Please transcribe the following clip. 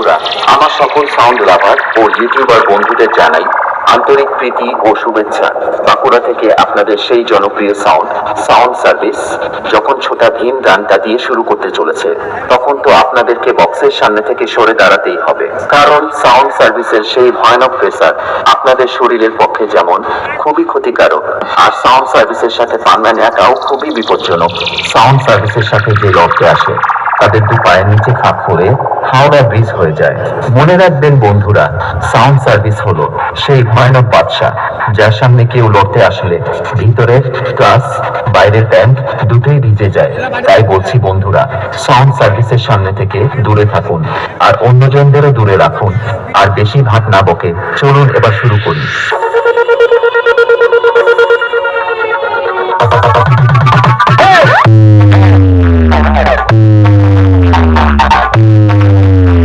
বন্ধুরা, আমার সকল সাউন্ড লাভার ও ইউটিউবার বন্ধুদের জানাই আন্তরিক প্রীতি ও শুভেচ্ছা। বাঁকুড়া থেকে আপনাদের সেই জনপ্রিয় সাউন্ড সার্ভিস যখন ছোটা ভীম গানটা দিয়ে শুরু করতে চলেছে, তখন তো আপনাদেরকে বক্সের সামনে থেকে সরে দাঁড়াতেই হবে। কারণ সাউন্ড সার্ভিসের সেই ভয়ানক প্রেসার আপনাদের শরীরের পক্ষে যেমন খুবই ক্ষতিকারক, আর সাউন্ড সার্ভিসের সাথে পান্না নেওয়াটাও খুবই বিপজ্জনক। সাউন্ড সার্ভিসের সাথে যে লড়তে আসে তাদের দু পায়ের নিচে খাপ করে হাওড়া ব্রিজ হয়ে যায়। মনে রাখবেন বন্ধুরা, সাউন্ড সার্ভিস হলো সেই ভয়ানক বাদশা যার সামনে কেউ লড়তে আসলে ভিতরের ক্লাস বাইরের প্যান্ট দুটোই ভিজে যায়। তাই বলছি বন্ধুরা, সাউন্ড সার্ভিসের সামনে থেকে দূরে থাকুন আর অন্যজনদেরও দূরে রাখুন। আর বেশি ভাট না বকে চলুন এবার শুরু করি।